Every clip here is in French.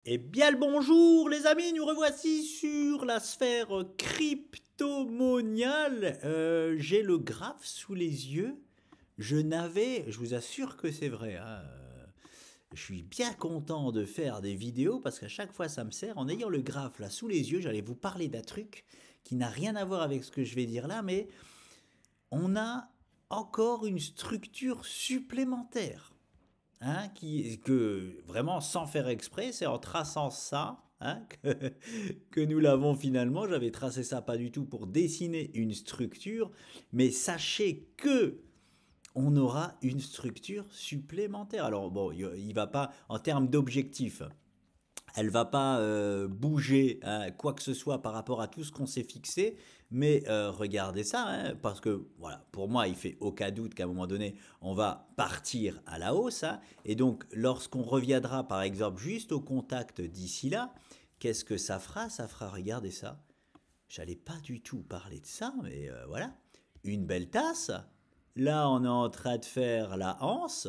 Eh bien le bonjour les amis, nous revoici sur la sphère cryptomoniale. J'ai le graphe sous les yeux. Je vous assure que c'est vrai, hein, je suis bien content de faire des vidéos parce qu'à chaque fois ça me sert. En ayant le graphe là sous les yeux, j'allais vous parler d'un truc qui n'a rien à voir avec ce que je vais dire là, mais on a encore une structure supplémentaire. Hein, que vraiment sans faire exprès, c'est en traçant ça, hein, que nous l'avons finalement. J'avais tracé ça pas du tout pour dessiner une structure, mais sachez que on aura une structure supplémentaire. Alors bon, il va pas en termes d'objectifs, elle va pas bouger hein, quoi que ce soit par rapport à tout ce qu'on s'est fixé, mais regardez ça, hein, parce que voilà, pour moi, il fait aucun doute qu'à un moment donné, on va partir à la hausse, hein, et donc lorsqu'on reviendra par exemple juste au contact d'ici là, qu'est-ce que ça fera? Ça fera, regardez ça, j'allais pas du tout parler de ça, mais voilà, une belle tasse. Là, on est en train de faire la anse,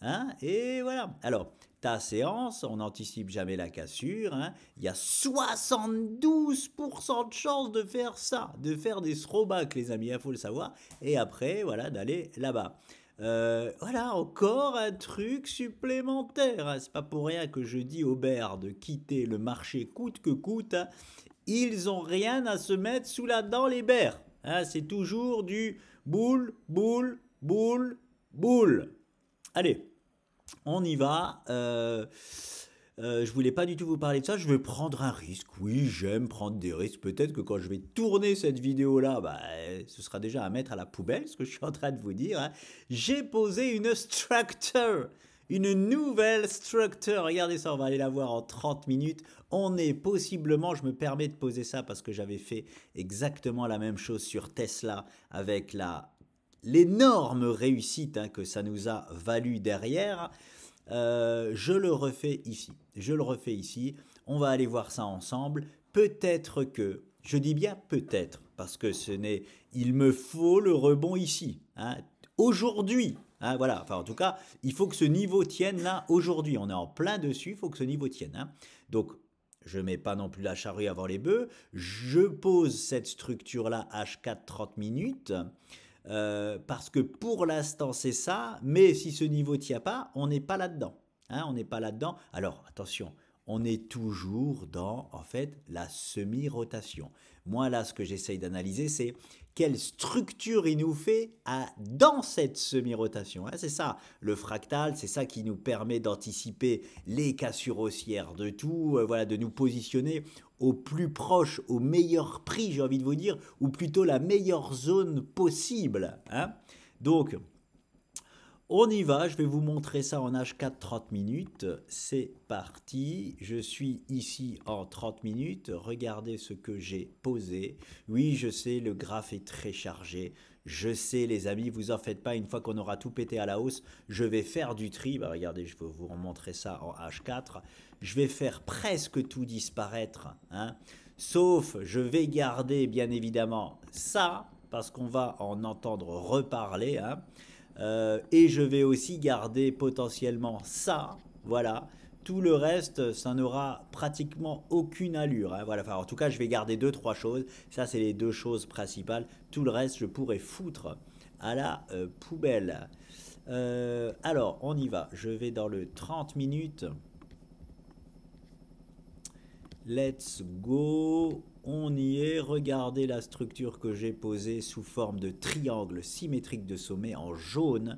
hein, et voilà. Alors, tasse et anse, on n'anticipe jamais la cassure, hein. Il y a 72% de chances de faire ça, de faire des throwbacks, les amis, il faut le savoir, et après, voilà, d'aller là-bas. Voilà, encore un truc supplémentaire, hein. C'est pas pour rien que je dis aux bears de quitter le marché coûte que coûte, hein. Ils ont rien à se mettre sous la dent, les bears, hein. C'est toujours du boule, boule, boule, boule. Allez, on y va. Je voulais pas du tout vous parler de ça. Je vais prendre un risque. Oui, j'aime prendre des risques. Peut-être que quand je vais tourner cette vidéo-là, bah, ce sera déjà à mettre à la poubelle, ce que je suis en train de vous dire, hein. J'ai posé une structure. Une nouvelle structure. Regardez ça, on va aller la voir en 30 minutes. On est possiblement, je me permets de poser ça parce que j'avais fait exactement la même chose sur Tesla avec l'énorme réussite hein, que ça nous a valu derrière. Je le refais ici. Je le refais ici. On va aller voir ça ensemble. Peut-être que, je dis bien peut-être, parce que ce n'est, il me faut le rebond ici. Hein, aujourd'hui. Hein, voilà. Enfin, en tout cas, il faut que ce niveau tienne là aujourd'hui. On est en plein dessus. Il faut que ce niveau tienne. Hein. Donc, je ne mets pas non plus la charrue avant les bœufs. Je pose cette structure là H4 30 minutes. Parce que pour l'instant c'est ça, mais si ce niveau ne tient pas, on n'est pas là-dedans. Hein, on n'est pas là-dedans. Alors attention, on est toujours dans en fait la semi-rotation. Moi là, ce que j'essaye d'analyser, c'est quelle structure il nous fait dans cette semi-rotation. Hein, c'est ça, le fractal, c'est ça qui nous permet d'anticiper les cassures haussières de tout, voilà, de nous positionner au plus proche, au meilleur prix, j'ai envie de vous dire, ou plutôt la meilleure zone possible. Hein. Donc, on y va, je vais vous montrer ça en H4 30 minutes. C'est parti, je suis ici en 30 minutes. Regardez ce que j'ai posé. Oui, je sais, le graphe est très chargé. Je sais, les amis, vous en faites pas. Une fois qu'on aura tout pété à la hausse, je vais faire du tri. Bah, regardez, je vais vous montrer ça en H4. Je vais faire presque tout disparaître. Hein. Sauf, je vais garder bien évidemment ça, parce qu'on va en entendre reparler. Hein. Et je vais aussi garder potentiellement ça, voilà. Tout le reste, ça n'aura pratiquement aucune allure. Hein, voilà. Enfin, en tout cas, je vais garder deux, trois choses. Ça, c'est les deux choses principales. Tout le reste, je pourrais foutre à la poubelle. Alors, on y va. Je vais dans le 30 minutes. Let's go. On y est. Regardez la structure que j'ai posée sous forme de triangle symétrique de sommet en jaune.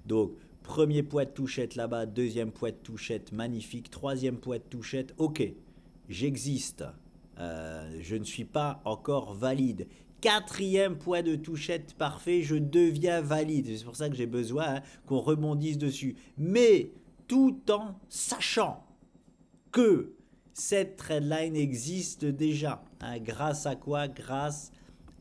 Donc, premier poids de touchette là-bas, deuxième poids de touchette magnifique, troisième poids de touchette. Ok, j'existe. Je ne suis pas encore valide. Quatrième poids de touchette parfait, je deviens valide. C'est pour ça que j'ai besoin hein, qu'on rebondisse dessus. Mais tout en sachant que cette trendline existe déjà. Hein, grâce à quoi? Grâce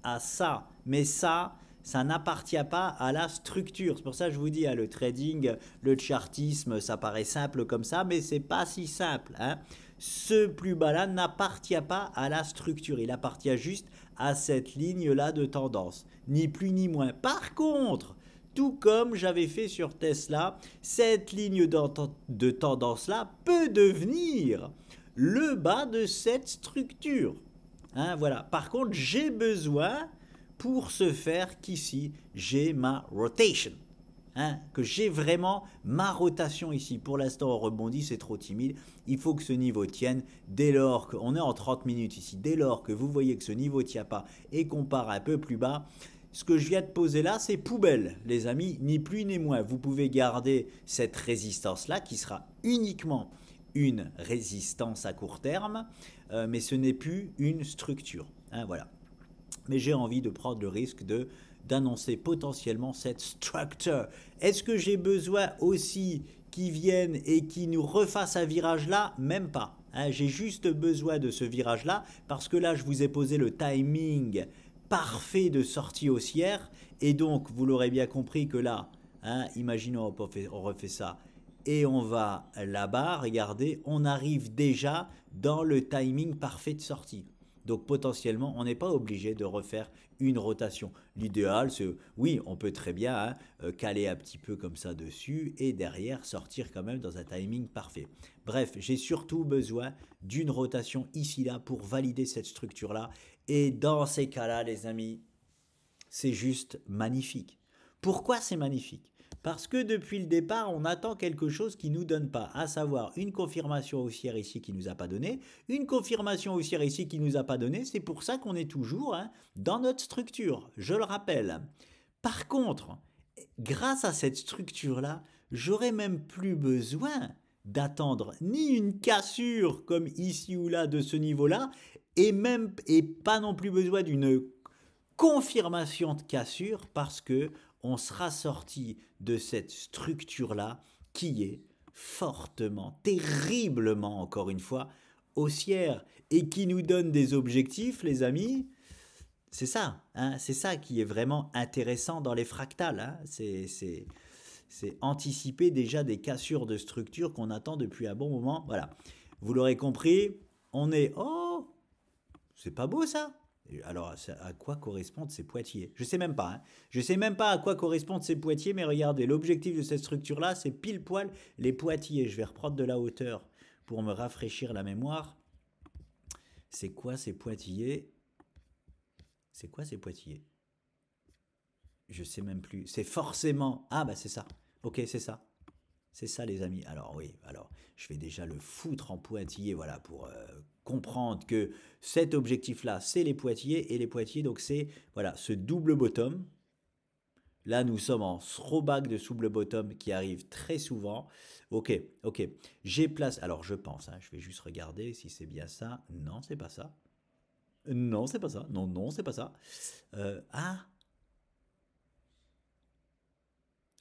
à ça. Mais ça n'appartient pas à la structure. C'est pour ça que je vous dis, hein, le trading, le chartisme, ça paraît simple comme ça, mais c'est pas si simple. Hein. Ce plus bas-là n'appartient pas à la structure. Il appartient juste à cette ligne-là de tendance. Ni plus ni moins. Par contre, tout comme j'avais fait sur Tesla, cette ligne de tendance-là peut devenir le bas de cette structure. Hein, voilà. Par contre, j'ai besoin, pour ce faire, qu'ici, j'ai ma rotation. Hein, que j'ai vraiment ma rotation ici. Pour l'instant, on rebondit, c'est trop timide. Il faut que ce niveau tienne. Dès lors qu'on est en 30 minutes ici, dès lors que vous voyez que ce niveau ne tient pas et qu'on part un peu plus bas, ce que je viens de poser là, c'est poubelle, les amis, ni plus ni moins. Vous pouvez garder cette résistance-là qui sera uniquement une résistance à court terme, mais ce n'est plus une structure. Hein, voilà. Mais j'ai envie de prendre le risque d'annoncer potentiellement cette structure. Est-ce que j'ai besoin aussi qu'ils viennent et qu'ils nous refassent un virage là? Même pas. Hein, j'ai juste besoin de ce virage là parce que là je vous ai posé le timing parfait de sortie haussière et donc vous l'aurez bien compris que là, hein, imaginons on refait ça et on va là-bas, regardez, on arrive déjà dans le timing parfait de sortie. Donc potentiellement, on n'est pas obligé de refaire une rotation. L'idéal, c'est, oui, on peut très bien caler un petit peu comme ça dessus et derrière sortir quand même dans un timing parfait. Bref, j'ai surtout besoin d'une rotation ici-là pour valider cette structure-là. Et dans ces cas-là, les amis, c'est juste magnifique. Pourquoi c'est magnifique? Parce que depuis le départ, on attend quelque chose qui ne nous donne pas, à savoir une confirmation haussière ici qui ne nous a pas donné, une confirmation haussière ici qui ne nous a pas donné, c'est pour ça qu'on est toujours dans notre structure, je le rappelle. Par contre, grâce à cette structure-là, j'aurais même plus besoin d'attendre ni une cassure comme ici ou là de ce niveau-là, et pas non plus besoin d'une confirmation de cassure parce que on sera sorti de cette structure-là qui est fortement, terriblement, encore une fois, haussière et qui nous donne des objectifs, les amis. C'est ça, hein, c'est ça qui est vraiment intéressant dans les fractales. Hein, c'est anticiper déjà des cassures de structure qu'on attend depuis un bon moment. Voilà, vous l'aurez compris, on est... Oh, c'est pas beau ça? Alors, à quoi correspondent ces poitiers? Je sais même pas. Hein. Je sais même pas à quoi correspondent ces poitiers, mais regardez, l'objectif de cette structure-là, c'est pile poil les poitiers. Je vais reprendre de la hauteur pour me rafraîchir la mémoire. C'est quoi ces poitiers? C'est quoi ces poitiers? Je sais même plus. C'est forcément... Ah bah c'est ça. Ok, c'est ça. C'est ça les amis. Alors oui, alors je vais déjà le foutre en pointillé, voilà, pour comprendre que cet objectif-là, c'est les pointillés, et les pointillés, donc c'est, voilà, ce double bottom. Là, nous sommes en throwback de double bottom qui arrive très souvent. Ok, ok. J'ai place... Alors je pense, hein, je vais juste regarder si c'est bien ça. Non, c'est pas ça. Non, c'est pas ça. Non, non, c'est pas ça. Ah,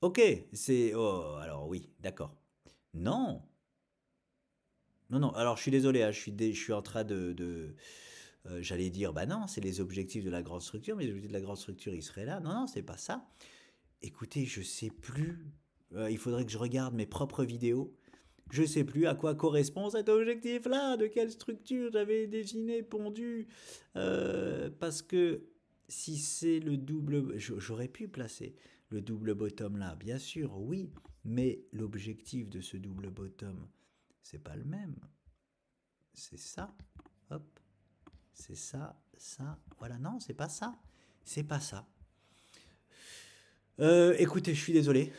ok, c'est... Oh, alors oui, d'accord. Non, non, non, alors je suis désolé, hein, je suis en train j'allais dire, bah non, c'est les objectifs de la grande structure, mais les objectifs de la grande structure, ils seraient là. Non, non, c'est pas ça. Écoutez, je sais plus. Il faudrait que je regarde mes propres vidéos. Je sais plus à quoi correspond cet objectif-là, de quelle structure j'avais dessiné, pondu. Parce que si c'est le double... J'aurais pu placer le double bottom là, bien sûr, oui. Mais l'objectif de ce double bottom, c'est pas le même. C'est ça. Hop. C'est ça, ça. Voilà, non, c'est pas ça. C'est pas ça. Écoutez, je suis désolé.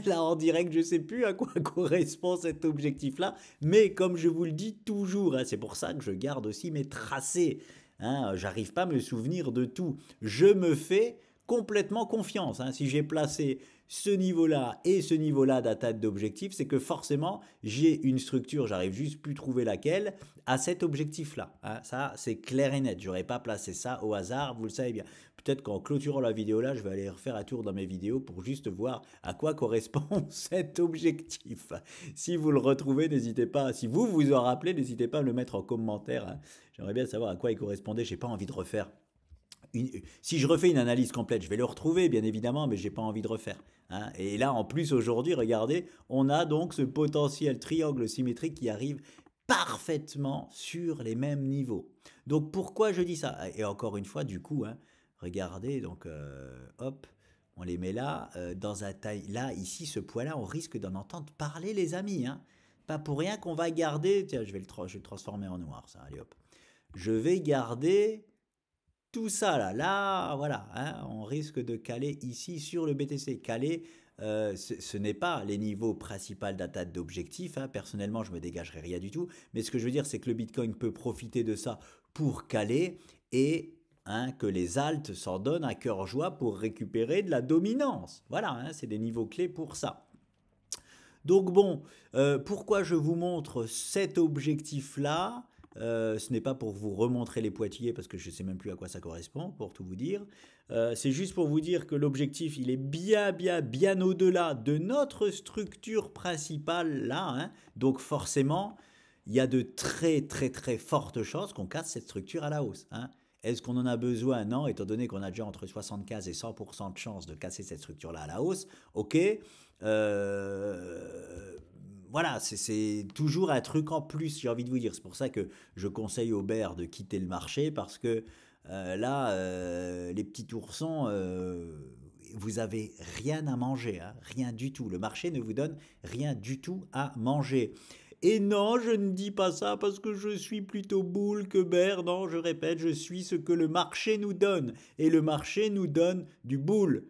Là, en direct, je sais plus à quoi correspond cet objectif-là. Mais comme je vous le dis toujours, hein, c'est pour ça que je garde aussi mes tracés. Hein, j'arrive pas à me souvenir de tout. Je me fais complètement confiance. Hein. Si j'ai placé ce niveau-là et ce niveau-là d'attaque d'objectif, c'est que forcément, j'ai une structure, j'arrive juste plus trouver laquelle, à cet objectif-là. Hein. Ça, c'est clair et net. J'aurais pas placé ça au hasard, vous le savez bien. Peut-être qu'en clôturant la vidéo là, je vais aller refaire un tour dans mes vidéos pour juste voir à quoi correspond cet objectif. Si vous le retrouvez, n'hésitez pas. Si vous vous en rappelez, n'hésitez pas à me le mettre en commentaire. Hein. J'aimerais bien savoir à quoi il correspondait. J'ai pas envie de refaire. Si je refais une analyse complète, je vais le retrouver bien évidemment, mais j'ai pas envie de refaire. Hein. Et là, en plus aujourd'hui, regardez, on a donc ce potentiel triangle symétrique qui arrive parfaitement sur les mêmes niveaux. Donc pourquoi je dis ça? Et encore une fois, du coup, hein, regardez, donc hop, on les met là, dans un taille. Là, ici, ce point-là, on risque d'en entendre parler, les amis. Hein. pas pour rien qu'on va garder, tiens, je vais le transformer en noir, ça, allez hop. Je vais garder tout ça là, voilà, hein, on risque de caler ici sur le BTC. Caler, ce n'est pas les niveaux principaux d'attaque d'objectifs, hein. Personnellement, je me dégagerai rien du tout, mais ce que je veux dire, c'est que le Bitcoin peut profiter de ça pour caler et hein, que les alts s'en donnent à cœur joie pour récupérer de la dominance. Voilà, hein, c'est des niveaux clés pour ça. Donc bon, pourquoi je vous montre cet objectif-là? Ce n'est pas pour vous remontrer les pointillés parce que je ne sais même plus à quoi ça correspond, pour tout vous dire. C'est juste pour vous dire que l'objectif, il est bien au-delà de notre structure principale là, hein. Donc forcément, il y a de très fortes chances qu'on casse cette structure à la hausse, hein. Est-ce qu'on en a besoin? Non, étant donné qu'on a déjà entre 75 et 100% de chances de casser cette structure-là à la hausse, ok. Voilà, c'est toujours un truc en plus, j'ai envie de vous dire. C'est pour ça que je conseille aux bears de quitter le marché parce que là, les petits oursons, vous avez rien à manger, hein, rien du tout. Le marché ne vous donne rien du tout à manger. Et non, je ne dis pas ça parce que je suis plutôt bull que bear. Non, je répète, je suis ce que le marché nous donne. Et le marché nous donne du bull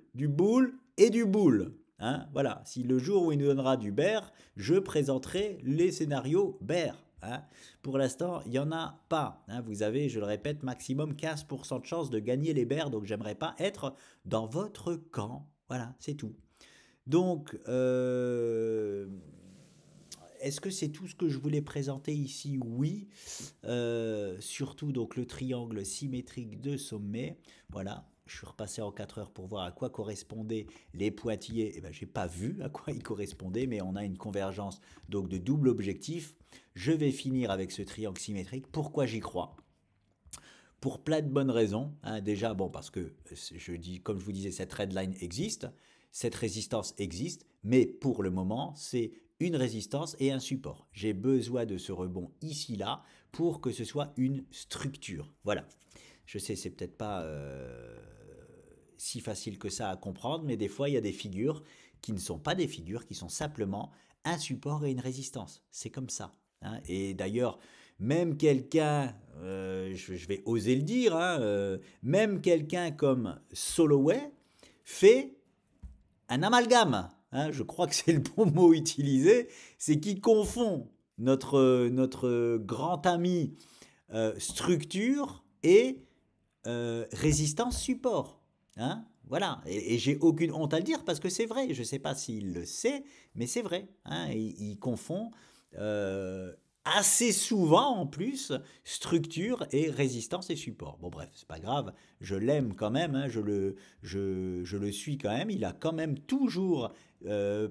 et du bull. Hein, voilà, si le jour où il nous donnera du bear, je présenterai les scénarios bear. Hein. Pour l'instant, il n'y en a pas. Hein. Vous avez, je le répète, maximum 15% de chance de gagner les bears, donc j'aimerais pas être dans votre camp. Voilà, c'est tout. Donc, est-ce que c'est tout ce que je voulais présenter ici? Oui. Surtout donc le triangle symétrique de sommet. Voilà. Je suis repassé en 4 heures pour voir à quoi correspondaient les pointillés. Eh ben, j'ai pas vu à quoi ils correspondaient, mais on a une convergence donc de double objectif. Je vais finir avec ce triangle symétrique. Pourquoi j'y crois? Pour plein de bonnes raisons. Hein. Déjà, bon, parce que je dis, comme je vous disais, cette redline existe, cette résistance existe, mais pour le moment, c'est une résistance et un support. J'ai besoin de ce rebond ici, là, pour que ce soit une structure. Voilà. Je sais, c'est peut-être pas si facile que ça à comprendre, mais des fois, il y a des figures qui ne sont pas des figures, qui sont simplement un support et une résistance. C'est comme ça. Hein. Et d'ailleurs, même quelqu'un, je vais oser le dire, hein, même quelqu'un comme Soloway fait un amalgame. Hein, je crois que c'est le bon mot utilisé. C'est qu'il confond notre grand ami structure et résistance support. Hein, voilà, et j'ai aucune honte à le dire parce que c'est vrai. Je ne sais pas s'il le sait, mais c'est vrai. Hein, il confond assez souvent en plus structure et résistance et support. Bon bref, c'est pas grave, je l'aime quand même, hein, je le suis quand même. Il a quand même toujours,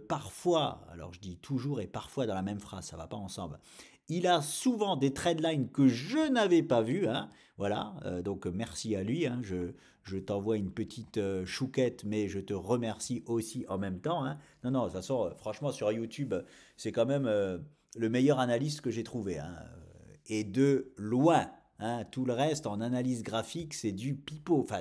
parfois, alors je dis toujours et parfois dans la même phrase, ça va pas ensemble. Il a souvent des trendlines que je n'avais pas vues, hein, voilà, donc merci à lui, hein, je t'envoie une petite chouquette, mais je te remercie aussi en même temps. Hein. Non, non, de toute façon, franchement, sur YouTube, c'est quand même le meilleur analyste que j'ai trouvé. Hein. Et de loin. Hein, tout le reste en analyse graphique, c'est du pipeau. Enfin,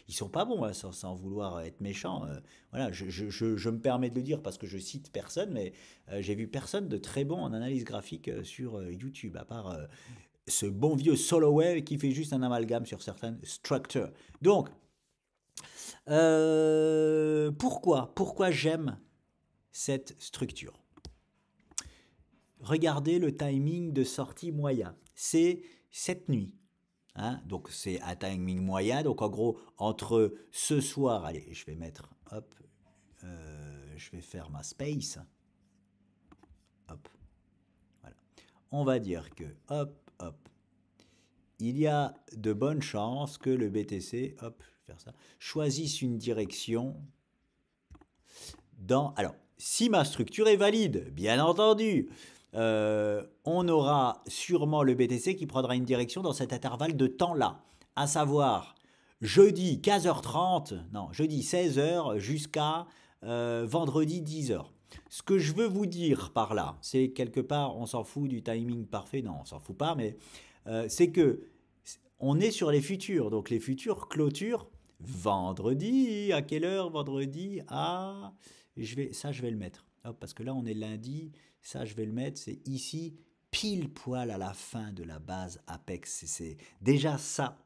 ils sont pas bons, hein, sans vouloir être méchant. Voilà, je me permets de le dire parce que je cite personne, mais j'ai vu personne de très bon en analyse graphique sur YouTube, à part ce bon vieux Soloway qui fait juste un amalgame sur certaines structures. Donc, pourquoi j'aime cette structure? Regardez le timing de sortie moyen. C'est cette nuit. Hein, donc c'est un timing moyen. Donc en gros, entre ce soir, allez, je vais mettre, hop, je vais faire ma space. Hop, voilà. On va dire que, hop, il y a de bonnes chances que le BTC, hop, je vais faire ça, choisisse une direction dans... Alors, si ma structure est valide, bien entendu, on aura sûrement le BTC qui prendra une direction dans cet intervalle de temps-là, à savoir jeudi 15h30, non, jeudi 16h jusqu'à vendredi 10h. Ce que je veux vous dire par là, c'est quelque part, on s'en fout du timing parfait, non, on s'en fout pas, mais c'est que on est sur les futurs, donc les futurs clôturent vendredi, à quelle heure? Vendredi à... je vais le mettre. Hop, parce que là, on est lundi. Ça, je vais le mettre, c'est ici, pile poil à la fin de la base Apex. C'est déjà ça.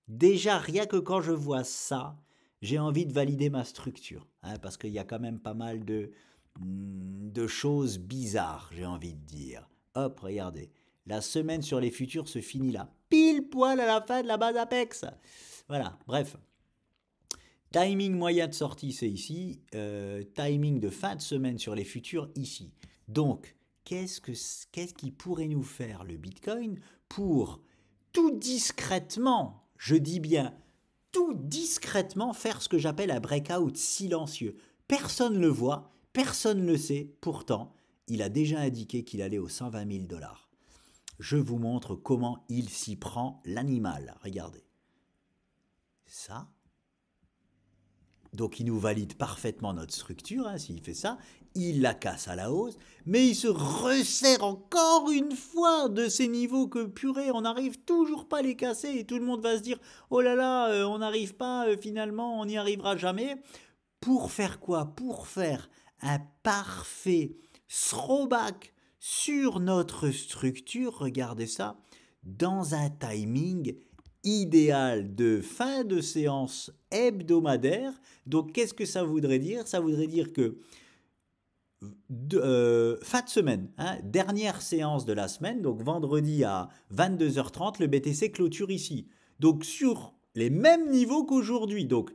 Déjà, rien que quand je vois ça, j'ai envie de valider ma structure. Hein, parce qu'il y a quand même pas mal de choses bizarres, j'ai envie de dire. Hop, regardez. La semaine sur les futurs se finit là. Pile poil à la fin de la base Apex. Voilà, bref. Timing moyen de sortie, c'est ici. Timing de fin de semaine sur les futurs, ici. Donc, qu'est-ce qui pourrait nous faire le Bitcoin pour tout discrètement, je dis bien tout discrètement, faire ce que j'appelle un breakout silencieux. Personne ne le voit, personne ne le sait, pourtant, il a déjà indiqué qu'il allait aux 120 000 $. Je vous montre comment il s'y prend, l'animal. Regardez. Ça. Donc il nous valide parfaitement notre structure, hein, s'il fait ça, il la casse à la hausse, mais il se resserre encore une fois de ces niveaux que purée, on n'arrive toujours pas à les casser et tout le monde va se dire oh là là, on n'arrive pas, finalement, on n'y arrivera jamais. Pour faire quoi? Pour faire un parfait throwback sur notre structure, regardez ça, dans un timing idéal de fin de séance hebdomadaire. Donc qu'est-ce que ça voudrait dire? Ça voudrait dire que fin de semaine, hein, dernière séance de la semaine, donc vendredi à 22h30, le BTC clôture ici. Donc sur les mêmes niveaux qu'aujourd'hui. Donc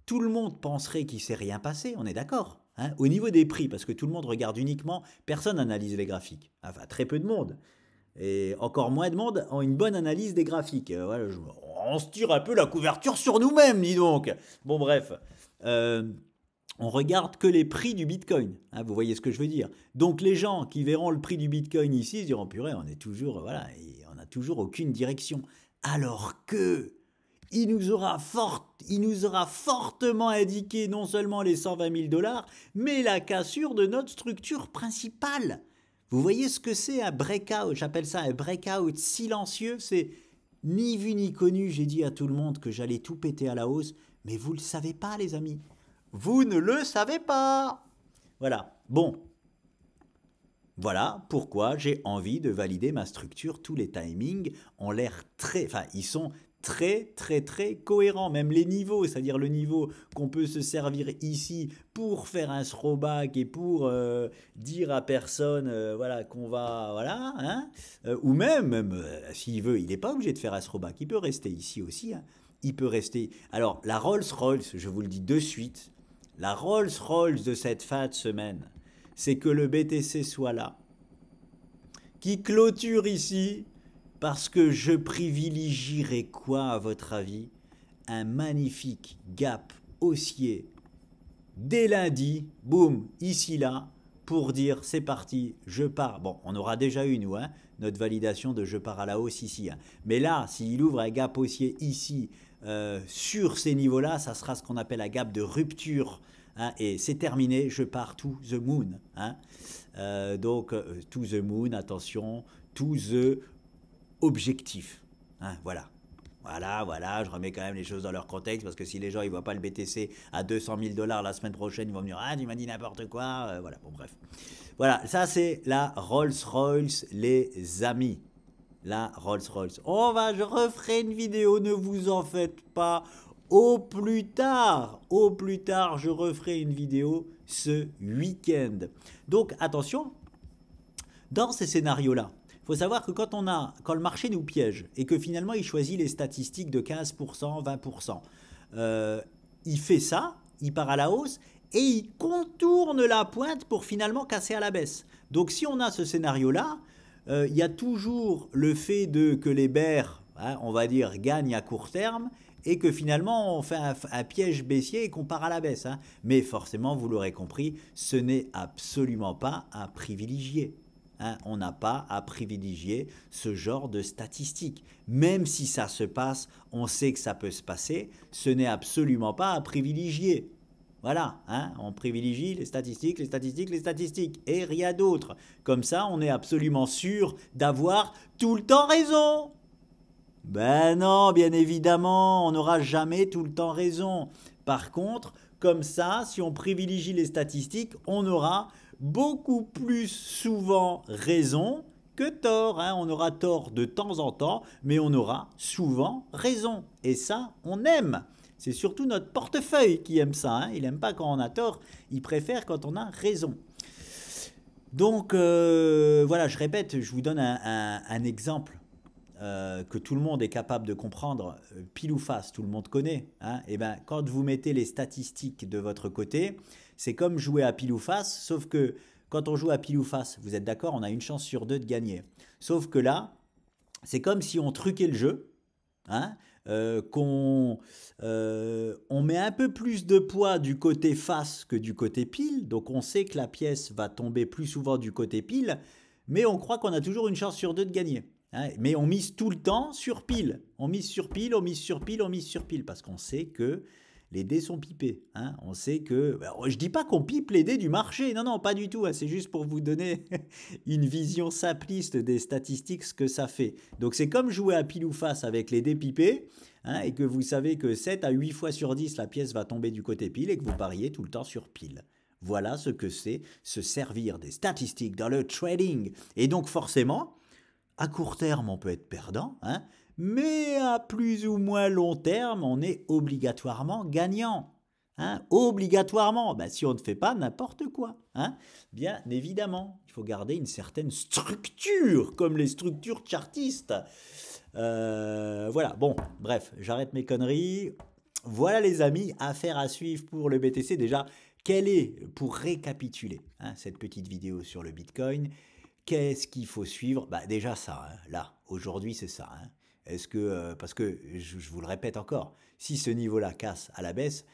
tout le monde penserait qu'il ne s'est rien passé, on est d'accord, hein, au niveau des prix, parce que tout le monde regarde uniquement, personne n'analyse les graphiques. Enfin, très peu de monde. Et encore moins de monde ont une bonne analyse des graphiques. Voilà, on se tire un peu la couverture sur nous-mêmes, dis donc. Bon, bref. On regarde que les prix du Bitcoin. Hein, vous voyez ce que je veux dire. Donc, les gens qui verront le prix du Bitcoin ici se diront, purée, on est toujours, voilà, on n'a toujours aucune direction. Alors que il nous aura fortement indiqué non seulement les 120 000 $, mais la cassure de notre structure principale. Vous voyez ce que c'est un breakout? J'appelle ça un breakout silencieux. C'est ni vu ni connu. J'ai dit à tout le monde que j'allais tout péter à la hausse. Mais vous ne le savez pas, les amis. Vous ne le savez pas. Voilà. Bon. Voilà pourquoi j'ai envie de valider ma structure. Tous les timings ont l'air très... Enfin, ils sont très cohérent, même les niveaux, c'est-à-dire le niveau qu'on peut se servir ici pour faire un throwback et pour dire à personne voilà qu'on va voilà hein, ou même s'il veut, il n'est pas obligé de faire un throwback, il peut rester ici aussi, hein. Il peut rester. Alors la Rolls-Royce, je vous le dis de suite, la Rolls-Royce de cette fin de semaine, c'est que le BTC soit là, qui clôture ici. Parce que je privilégierais quoi, à votre avis? Un magnifique gap haussier dès lundi, boum, ici, là, pour dire c'est parti, je pars. Bon, on aura déjà eu, nous, hein, notre validation de je pars à la hausse ici. Hein. Mais là, s'il ouvre un gap haussier ici, sur ces niveaux-là, ça sera ce qu'on appelle un gap de rupture. Hein, et c'est terminé, je pars to the moon. Hein. Donc, to the moon, attention, to the objectif. Hein, voilà. Voilà, je remets quand même les choses dans leur contexte parce que si les gens ils voient pas le BTC à 200 000 $ la semaine prochaine, ils vont me dire ah tu m'as dit n'importe quoi. Voilà, bon bref. Voilà, ça c'est la Rolls-Royce les amis. La Rolls-Royce. Je referai une vidéo, ne vous en faites pas. Au plus tard, je referai une vidéo ce week-end. Donc attention, dans ces scénarios-là, il faut savoir que quand le marché nous piège et que finalement il choisit les statistiques de 15%, 20%, il fait ça, il part à la hausse et il contourne la pointe pour finalement casser à la baisse. Donc si on a ce scénario-là, il y a toujours le fait que les bears, hein, on va dire, gagnent à court terme et que finalement on fait un piège baissier et qu'on part à la baisse. Hein. Mais forcément, vous l'aurez compris, ce n'est absolument pas à privilégier. Hein, on n'a pas à privilégier ce genre de statistiques. Même si ça se passe, on sait que ça peut se passer, ce n'est absolument pas à privilégier. Voilà, hein, on privilégie les statistiques, et rien d'autre. Comme ça, on est absolument sûr d'avoir tout le temps raison. Ben non, bien évidemment, on n'aura jamais tout le temps raison. Par contre, comme ça, si on privilégie les statistiques, on aura beaucoup plus souvent raison que tort, hein. On aura tort de temps en temps, mais on aura souvent raison. Et ça, on aime. C'est surtout notre portefeuille qui aime ça, hein. Il n'aime pas quand on a tort, il préfère quand on a raison. Donc voilà, je répète, je vous donne un exemple que tout le monde est capable de comprendre, pile ou face, tout le monde connaît, hein. Et ben, quand vous mettez les statistiques de votre côté, c'est comme jouer à pile ou face, sauf que quand on joue à pile ou face, vous êtes d'accord, on a une chance sur deux de gagner. Sauf que là, c'est comme si on truquait le jeu, hein, qu'on on met un peu plus de poids du côté face que du côté pile, donc on sait que la pièce va tomber plus souvent du côté pile, mais on croit qu'on a toujours une chance sur deux de gagner, hein. Mais on mise tout le temps sur pile, on mise sur pile, on mise sur pile, on mise sur pile, parce qu'on sait que les dés sont pipés, hein. On sait que... Alors, je dis pas qu'on pipe les dés du marché, non, non, pas du tout, hein. C'est juste pour vous donner une vision simpliste des statistiques, ce que ça fait. Donc c'est comme jouer à pile ou face avec les dés pipés, hein, et que vous savez que 7 à 8 fois sur 10, la pièce va tomber du côté pile et que vous pariez tout le temps sur pile. Voilà ce que c'est se servir des statistiques dans le trading. Et donc forcément, à court terme, on peut être perdant, hein, mais à plus ou moins long terme, on est obligatoirement gagnant. Hein, obligatoirement, ben, si on ne fait pas n'importe quoi. Hein, bien évidemment, il faut garder une certaine structure, comme les structures chartistes. Voilà, bon, bref, j'arrête mes conneries. Voilà les amis, affaire à suivre pour le BTC. Déjà, quelle est, pour récapituler, hein, cette petite vidéo sur le Bitcoin, qu'est-ce qu'il faut suivre? Bah déjà ça, hein, là, aujourd'hui c'est ça. Hein. Est-ce que, parce que je vous le répète encore, si ce niveau-là casse à la baisse,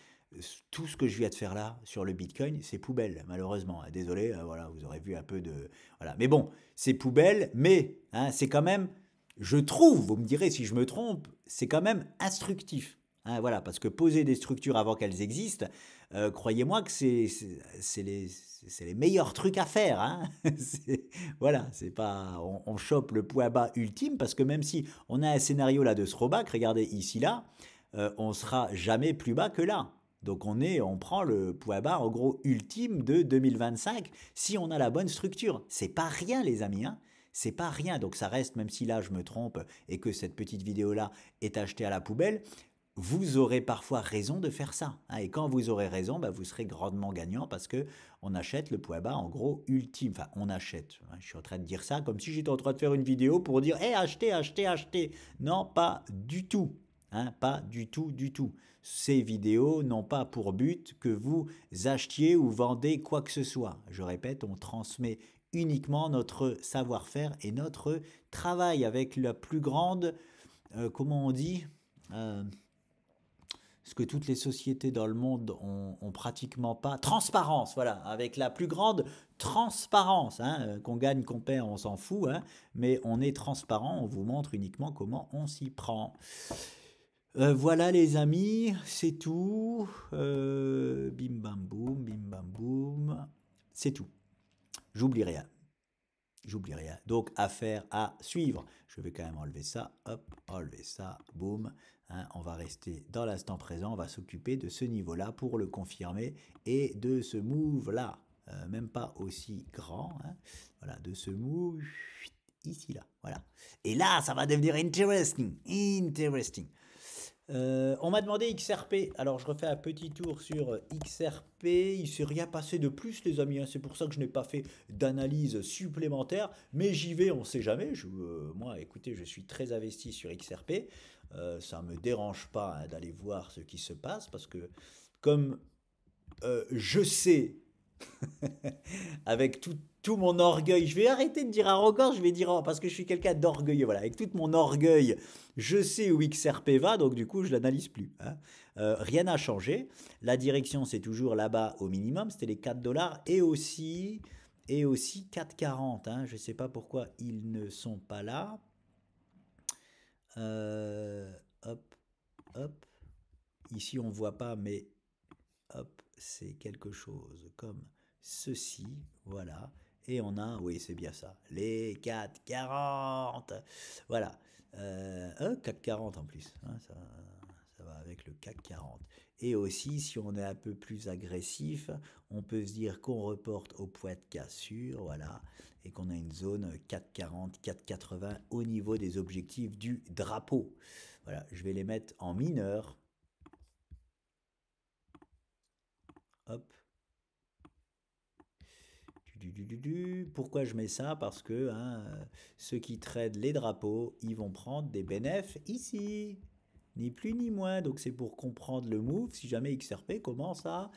tout ce que je viens de faire là sur le Bitcoin, c'est poubelle, malheureusement. Désolé, voilà, vous aurez vu un peu de... Voilà. Mais bon, c'est poubelle, mais hein, c'est quand même, je trouve, vous me direz si je me trompe, c'est quand même instructif. Hein, voilà, parce que poser des structures avant qu'elles existent, croyez-moi que c'est les meilleurs trucs à faire. Hein. Voilà, c'est pas, on chope le point bas ultime, parce que même si on a un scénario là de throwback, regardez ici là, on sera jamais plus bas que là. Donc on prend le point bas en gros ultime de 2025 si on a la bonne structure. C'est pas rien les amis, hein. C'est pas rien. Donc ça reste, même si là je me trompe et que cette petite vidéo là est achetée à la poubelle, vous aurez parfois raison de faire ça. Hein. Et quand vous aurez raison, bah, vous serez grandement gagnant parce que on achète le point bas en gros ultime. Enfin, on achète. Hein. Je suis en train de dire ça comme si j'étais en train de faire une vidéo pour dire hey, achetez, achetez, achetez. Non, pas du tout. Hein, pas du tout, du tout. Ces vidéos n'ont pas pour but que vous achetiez ou vendez quoi que ce soit. Je répète, on transmet uniquement notre savoir-faire et notre travail avec la plus grande, comment on dit ce que toutes les sociétés dans le monde ont pratiquement pas. Transparence, voilà, avec la plus grande transparence. Hein, qu'on gagne, qu'on perd, on s'en fout, hein, mais on est transparent, on vous montre uniquement comment on s'y prend. Voilà les amis, c'est tout. Bim bam boum, c'est tout. J'oublie rien. J'oublie rien. Donc, affaire à suivre. Je vais quand même enlever ça. Hop, enlever ça. Boum. Hein, on va rester dans l'instant présent. On va s'occuper de ce niveau-là pour le confirmer et de ce move-là. Même pas aussi grand. Hein, voilà, de ce move ici, là. Voilà. Et là, ça va devenir interesting. Interesting. On m'a demandé XRP, alors je refais un petit tour sur XRP, il ne s'est rien passé de plus les amis, hein. C'est pour ça que je n'ai pas fait d'analyse supplémentaire, mais j'y vais, on ne sait jamais, moi écoutez je suis très investi sur XRP, ça ne me dérange pas hein, d'aller voir ce qui se passe, parce que comme je sais avec tout mon orgueil, je vais arrêter de dire arrogant, je vais dire parce que je suis quelqu'un d'orgueilleux, voilà, avec tout mon orgueil, je sais où XRP va, donc du coup je l'analyse plus. Hein. Rien n'a changé, la direction c'est toujours là-bas au minimum, c'était les 4 dollars et aussi 4,40. Hein. Je ne sais pas pourquoi ils ne sont pas là. Hop, hop. Ici on ne voit pas, mais hop, c'est quelque chose comme ceci, voilà. Et on a, oui, c'est bien ça, les 4,40. Voilà. 4,40 en plus, hein, ça va avec le CAC 40. Et aussi, si on est un peu plus agressif, on peut se dire qu'on reporte au poids de cassure, voilà, et qu'on a une zone 4,40, 4,80 au niveau des objectifs du drapeau. Voilà, je vais les mettre en mineur. Hop. Pourquoi je mets ça? Parce que ceux qui tradent les drapeaux, ils vont prendre des bénéfices ici. Ni plus ni moins. Donc c'est pour comprendre le move si jamais XRP commence à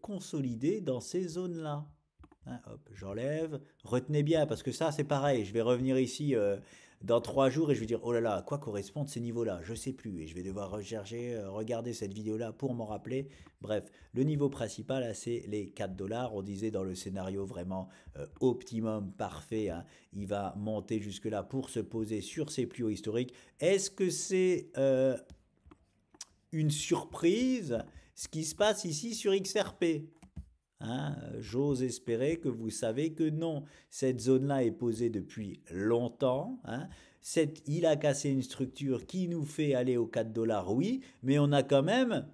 consolider dans ces zones-là. Hein, hop, j'enlève. Retenez bien, parce que ça, c'est pareil. Je vais revenir ici dans 3 jours et je vais dire, oh là là, à quoi correspondent ces niveaux-là? Je sais plus. Et je vais devoir rechercher, regarder cette vidéo-là pour m'en rappeler. Bref, le niveau principal, là, c'est les 4 dollars. On disait dans le scénario vraiment optimum, parfait. Hein, il va monter jusque-là pour se poser sur ses plus hauts historiques. Est-ce que c'est une surprise ce qui se passe ici sur XRP? Hein, j'ose espérer que vous savez que non. Cette zone-là est posée depuis longtemps. Hein. Il a cassé une structure qui nous fait aller aux 4 dollars, oui, mais on a quand même,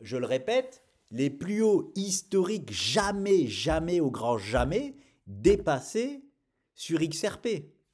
je le répète, les plus hauts historiques jamais, jamais, au grand jamais, dépassés sur XRP.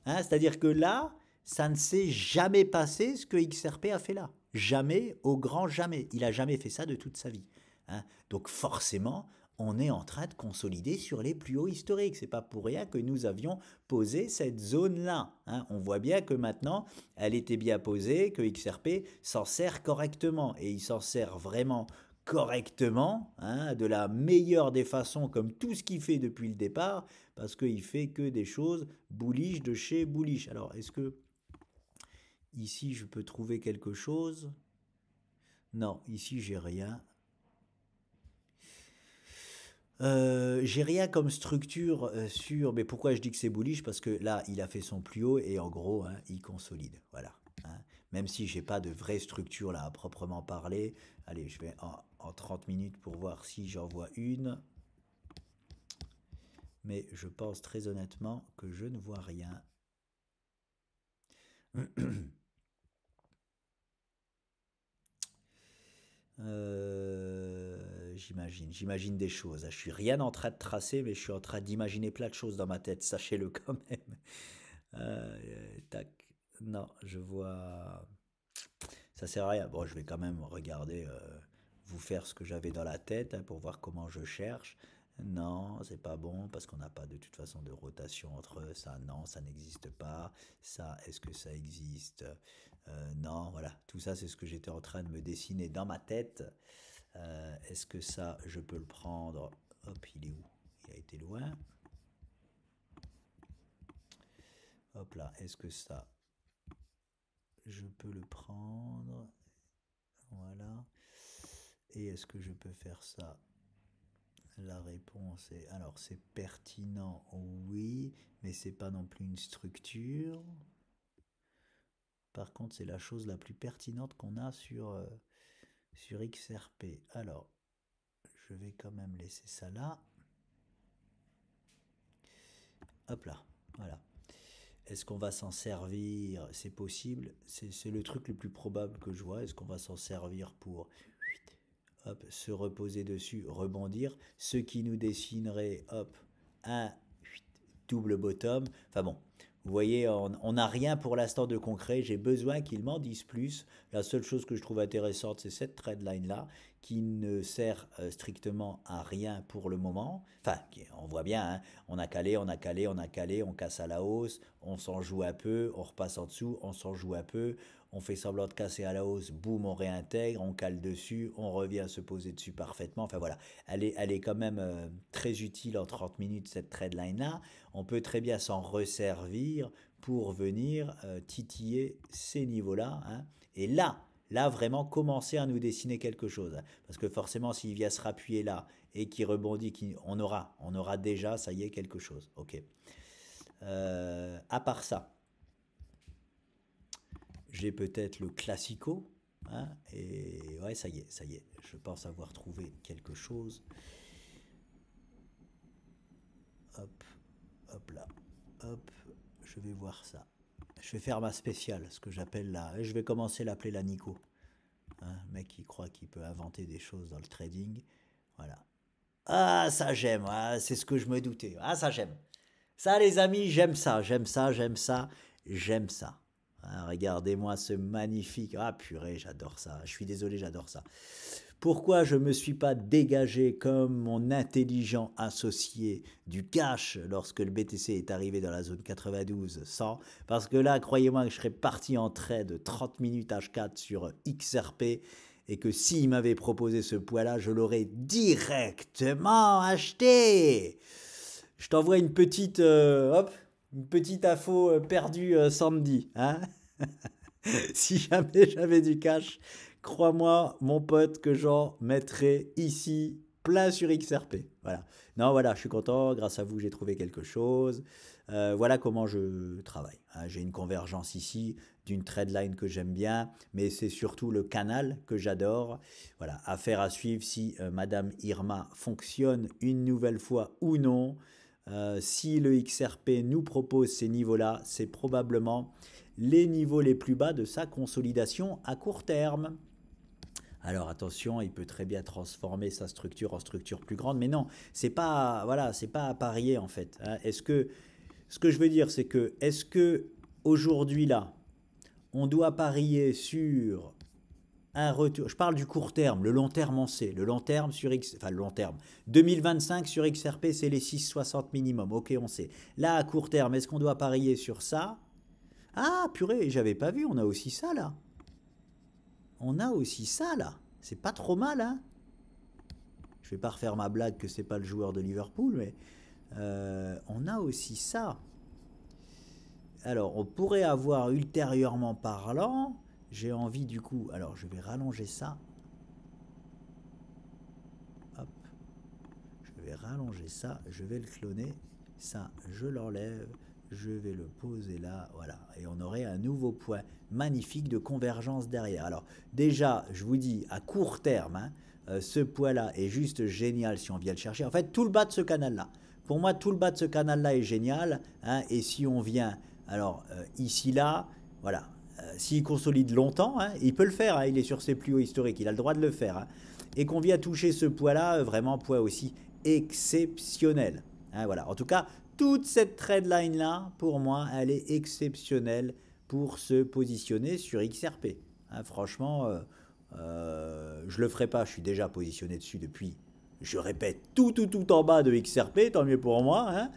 Hein. C'est-à-dire que là, ça ne s'est jamais passé ce que XRP a fait là. Jamais, au grand jamais. Il a jamais fait ça de toute sa vie. Hein. Donc forcément, on est en train de consolider sur les plus hauts historiques. C'est pas pour rien que nous avions posé cette zone-là. Hein. On voit bien que maintenant, elle était bien posée, que XRP s'en sert correctement. Et il s'en sert vraiment correctement, hein, de la meilleure des façons, comme tout ce qu'il fait depuis le départ, parce qu'il fait que des choses bullish de chez bullish. Alors, est-ce que ici, je peux trouver quelque chose? Non, ici, j'ai rien. J'ai rien comme structure sur. Mais pourquoi je dis que c'est bullish? Parce que là, il a fait son plus haut et en gros, hein, il consolide. Voilà. Hein. Même si j'ai pas de vraie structure là à proprement parler. Allez, je vais en 30 minutes pour voir si j'en vois une. Mais je pense très honnêtement que je ne vois rien. J'imagine des choses. Je suis rien en train de tracer, mais je suis en train d'imaginer plein de choses dans ma tête. Sachez-le quand même. Tac. Non, je vois. Ça sert à rien. Bon, je vais quand même regarder, vous faire ce que j'avais dans la tête hein, pour voir comment je cherche. Non, c'est pas bon parce qu'on n'a pas de toute façon de rotation entre ça. Non, ça n'existe pas. Ça, est-ce que ça existe? Non, voilà. Tout ça, c'est ce que j'étais en train de me dessiner dans ma tête. Est-ce que ça, je peux le prendre? Hop, il est où? Il a été loin. Hop là, est-ce que ça, je peux le prendre? Voilà. Et est-ce que je peux faire ça? La réponse est, alors c'est pertinent, oui, mais c'est pas non plus une structure. Par contre, c'est la chose la plus pertinente qu'on a sur XRP. Alors, je vais quand même laisser ça là. Hop là, voilà. Est-ce qu'on va s'en servir? C'est possible. C'est le truc le plus probable que je vois. Est-ce qu'on va s'en servir pour hop, se reposer dessus, rebondir? Ce qui nous dessinerait, hop, un double bottom. Enfin bon, vous voyez, on n'a rien pour l'instant de concret. J'ai besoin qu'ils m'en disent plus. La seule chose que je trouve intéressante, c'est cette trade line là, qui ne sert strictement à rien pour le moment. Enfin, on voit bien, hein, on a calé, on a calé, on a calé, on casse à la hausse, on s'en joue un peu, on repasse en dessous, on s'en joue un peu, on fait semblant de casser à la hausse, boum, on réintègre, on cale dessus, on revient se poser dessus parfaitement. Enfin voilà, elle est quand même très utile en 30 minutes, cette trade line là. On peut très bien s'en resservir pour venir titiller ces niveaux-là. Hein. Et là vraiment commencer à nous dessiner quelque chose. Parce que forcément, s'il vient se rappuyer là et qu'il rebondit, on aura déjà, ça y est, quelque chose. Ok. À part ça, j'ai peut-être le classico. Hein, et ouais, ça y est. Je pense avoir trouvé quelque chose. Hop, hop là. Hop, je vais voir ça. Je vais faire ma spéciale, ce que j'appelle la. Je vais commencer à l'appeler la Nico. Hein, le mec qui croit qu'il peut inventer des choses dans le trading. Voilà. Ah, ça j'aime, ah, c'est ce que je me doutais. Ah, ça j'aime. Ça, les amis, j'aime ça, j'aime ça, j'aime ça, j'aime ça. Ah, regardez-moi ce magnifique. Ah, purée, j'adore ça. Je suis désolé, j'adore ça. Pourquoi je ne me suis pas dégagé comme mon intelligent associé du cash lorsque le BTC est arrivé dans la zone 92-100? Parce que là, croyez-moi que je serais parti en trade 30 minutes H4 sur XRP et que s'il m'avait proposé ce poids-là, je l'aurais directement acheté. Je t'envoie une petite, hop, une petite info perdue samedi. Hein. Si jamais j'avais du cash, crois-moi, mon pote, que j'en mettrais ici plein sur XRP. Voilà. Non, voilà, je suis content. Grâce à vous, j'ai trouvé quelque chose. Voilà comment je travaille. Hein. J'ai une convergence ici d'une trendline que j'aime bien, mais c'est surtout le canal que j'adore. Voilà, affaire à suivre si Madame Irma fonctionne une nouvelle fois ou non. Si le XRP nous propose ces niveaux-là, c'est probablement les niveaux les plus bas de sa consolidation à court terme. Alors attention, il peut très bien transformer sa structure en structure plus grande, mais non, c'est pas voilà, c'est pas à parier en fait. Hein. Est-ce que ce que je veux dire, c'est que est-ce que aujourd'hui là, on doit parier sur un retour. Je parle du court terme, le long terme on sait. Le long terme sur enfin le long terme. 2025 sur XRP, c'est les 6,60 minimum. Ok, on sait. Là, à court terme, est-ce qu'on doit parier sur ça? Ah, purée, j'avais pas vu, on a aussi ça là. On a aussi ça là. C'est pas trop mal, hein. Je vais pas refaire ma blague que c'est pas le joueur de Liverpool, mais on a aussi ça. Alors, on pourrait avoir ultérieurement parlant, j'ai envie du coup, alors je vais rallonger ça. Hop, je vais rallonger ça, je vais le cloner. Ça, je l'enlève, je vais le poser là, voilà. Et on aurait un nouveau point magnifique de convergence derrière. Alors, déjà, je vous dis, à court terme, hein, ce point-là est juste génial si on vient le chercher. En fait, tout le bas de ce canal-là. Pour moi, tout le bas de ce canal-là est génial. Hein, et si on vient, alors, ici, là, voilà. S'il consolide longtemps, hein, il peut le faire. Hein, il est sur ses plus hauts historiques. Il a le droit de le faire. Hein, et qu'on vient toucher ce poids-là, vraiment poids aussi exceptionnel. Hein, voilà. En tout cas, toute cette trendline là, pour moi, elle est exceptionnelle pour se positionner sur XRP. Hein, franchement, je le ferai pas. Je suis déjà positionné dessus depuis. Je répète tout en bas de XRP, tant mieux pour moi. Hein.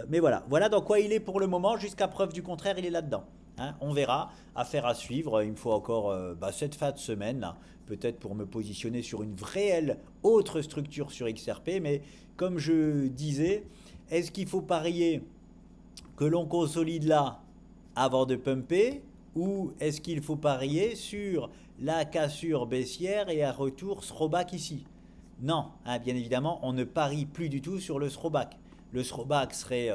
Mais voilà, voilà dans quoi il est pour le moment. Jusqu'à preuve du contraire, il est là-dedans. Hein, on verra. Affaire à suivre. Il me faut encore cette fin de semaine là, peut-être pour me positionner sur une réelle autre structure sur XRP. Mais comme je disais, est-ce qu'il faut parier que l'on consolide là avant de pumper ou est-ce qu'il faut parier sur la cassure baissière et un retour throwback ici? Non, hein, bien évidemment, on ne parie plus du tout sur le throwback. Le throwback serait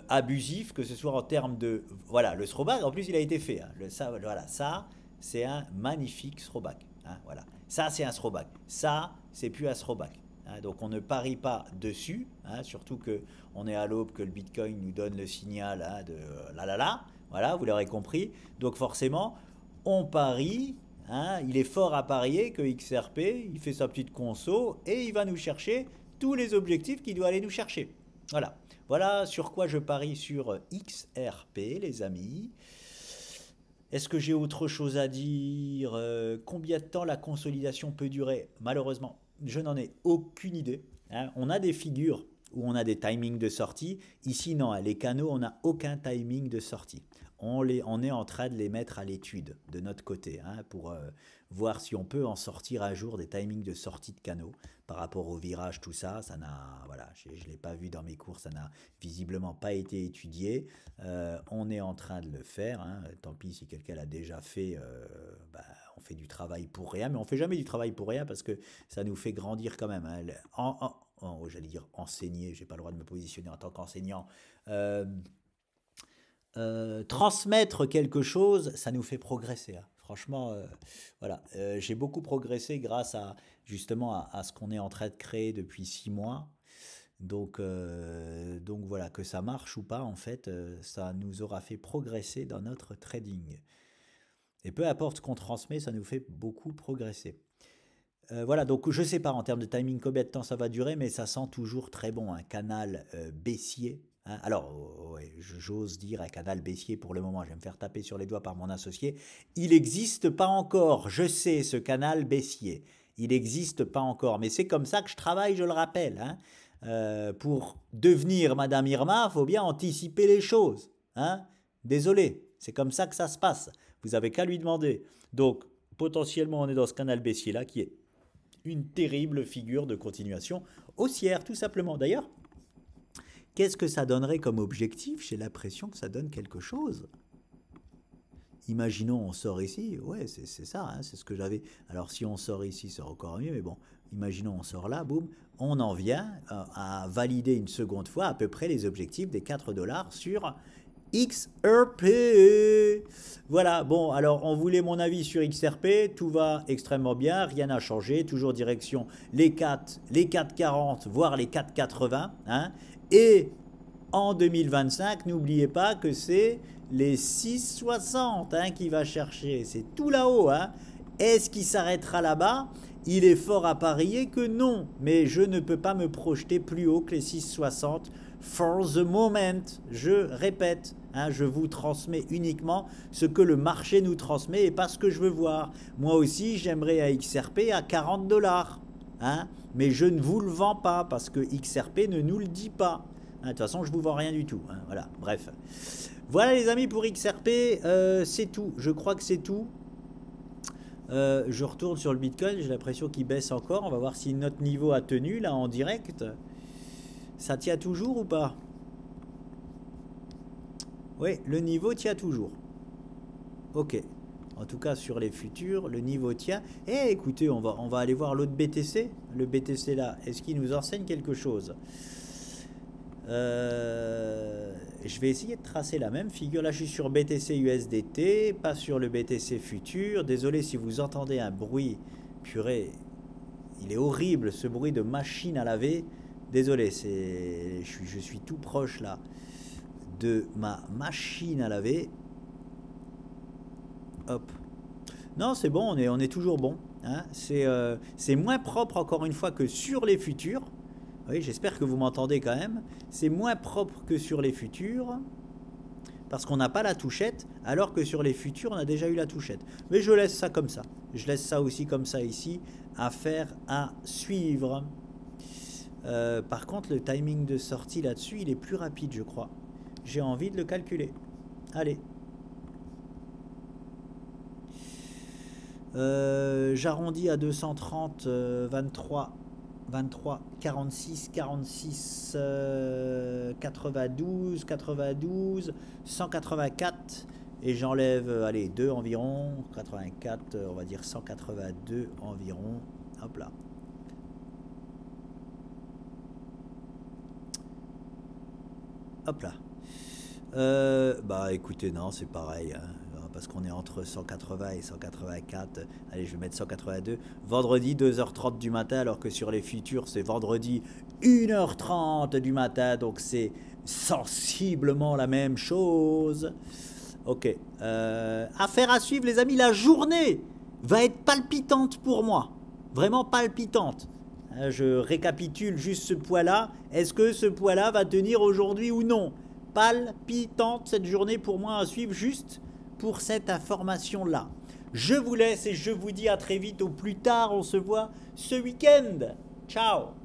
abusif, que ce soit en termes de... Voilà, le throwback, en plus, il a été fait. Hein. Ça, voilà, ça, c'est un magnifique throwback. Hein, voilà. Ça, c'est un throwback. Ça, c'est plus un throwback. Hein, donc, on ne parie pas dessus, hein, surtout que on est à l'aube que le Bitcoin nous donne le signal hein, de là. Voilà, vous l'aurez compris. Donc, forcément, on parie. Hein, il est fort à parier que XRP, il fait sa petite conso et il va nous chercher tous les objectifs qu'il doit aller nous chercher. Voilà. Voilà sur quoi je parie sur XRP, les amis. Est-ce que j'ai autre chose à dire? Combien de temps la consolidation peut durer? Malheureusement, je n'en ai aucune idée. Hein. On a des figures où on a des timings de sortie. Ici, non, les canaux, on n'a aucun timing de sortie. On est en train de les mettre à l'étude de notre côté hein, pour voir si on peut en sortir un jour des timings de sortie de canaux par rapport au virage, tout ça. Ça n'a, voilà, je ne l'ai pas vu dans mes cours, ça n'a visiblement pas été étudié. On est en train de le faire. Hein. Tant pis si quelqu'un l'a déjà fait, on fait du travail pour rien, mais on fait jamais du travail pour rien parce que ça nous fait grandir quand même. Hein. J'allais dire enseigner, j'ai pas le droit de me positionner en tant qu'enseignant. Transmettre quelque chose, ça nous fait progresser. Hein. Franchement, voilà, j'ai beaucoup progressé grâce à justement à ce qu'on est en train de créer depuis 6 mois. Donc voilà, que ça marche ou pas, en fait, ça nous aura fait progresser dans notre trading. Et peu importe ce qu'on transmet, ça nous fait beaucoup progresser. Voilà, donc je sais pas en termes de timing combien de temps ça va durer, mais ça sent toujours très bon. Un canal baissier. Hein. Alors, ouais, j'ose dire un canal baissier pour le moment. Je vais me faire taper sur les doigts par mon associé. Il n'existe pas encore. Je sais ce canal baissier. Il n'existe pas encore. Mais c'est comme ça que je travaille, je le rappelle. Hein. Pour devenir Madame Irma, il faut bien anticiper les choses. Hein. Désolé, c'est comme ça que ça se passe. Vous avez qu'à lui demander. Donc, potentiellement, on est dans ce canal baissier là qui est une terrible figure de continuation haussière, tout simplement. D'ailleurs, qu'est-ce que ça donnerait comme objectif? J'ai l'impression que ça donne quelque chose. Imaginons on sort ici, ouais c'est ça, hein, c'est ce que j'avais. Alors si on sort ici, c'est encore mieux, mais bon, imaginons on sort là, boum, on en vient à valider une seconde fois à peu près les objectifs des 4 dollars sur XRP. Voilà, bon, alors on voulait mon avis sur XRP, tout va extrêmement bien, rien n'a changé, toujours direction les 4,40, voire les 4,80. Hein, et en 2025, n'oubliez pas que c'est les 6,60 hein, qu'il va chercher, c'est tout là-haut. Hein. Est-ce qu'il s'arrêtera là-bas? Il est fort à parier que non, mais je ne peux pas me projeter plus haut que les 6,60 for the moment. Je répète, hein, je vous transmets uniquement ce que le marché nous transmet et pas ce que je veux voir. Moi aussi, j'aimerais un XRP à 40 dollars. Hein, mais je ne vous le vends pas parce que XRP ne nous le dit pas. Hein, de toute façon, je ne vous vends rien du tout. Hein, voilà, bref. Voilà les amis pour XRP, c'est tout. Je crois que c'est tout. Je retourne sur le Bitcoin, j'ai l'impression qu'il baisse encore. On va voir si notre niveau a tenu là en direct. Ça tient toujours ou pas? Oui, le niveau tient toujours. Ok. En tout cas sur les futurs, le niveau tient. Eh écoutez, on va aller voir l'autre BTC. Le BTC là, est-ce qu'il nous enseigne quelque chose? Je vais essayer de tracer la même figure. Là, je suis sur BTC USDT, pas sur le BTC futur. Désolé si vous entendez un bruit. Purée, il est horrible ce bruit de machine à laver. Désolé, je suis tout proche là de ma machine à laver. Hop. Non, c'est bon, on est toujours bon. Hein. C'est moins propre encore une fois que sur les futurs. Oui, j'espère que vous m'entendez quand même. C'est moins propre que sur les futurs. Parce qu'on n'a pas la touchette, alors que sur les futurs, on a déjà eu la touchette. Mais je laisse ça comme ça. Je laisse ça aussi comme ça ici. Affaire à suivre. Par contre, le timing de sortie là-dessus, il est plus rapide, je crois. J'ai envie de le calculer. Allez. J'arrondis à 230, 23, 46, 46, 92, 92, 184 et j'enlève, allez, 2 environ, 84, on va dire 182 environ. Hop là. Hop là. Bah écoutez, non, c'est pareil. Hein. Parce qu'on est entre 180 et 184. Allez, je vais mettre 182. Vendredi, 2h30 du matin, alors que sur les futurs, c'est vendredi, 1h30 du matin. Donc, c'est sensiblement la même chose. Ok. Affaire à suivre, les amis. La journée va être palpitante pour moi. Vraiment palpitante. Je récapitule juste ce poids-là. Est-ce que ce poids-là va tenir aujourd'hui ou non? Palpitante cette journée pour moi à suivre juste pour cette information-là. Je vous laisse et je vous dis à très vite, au plus tard, on se voit ce week-end. Ciao!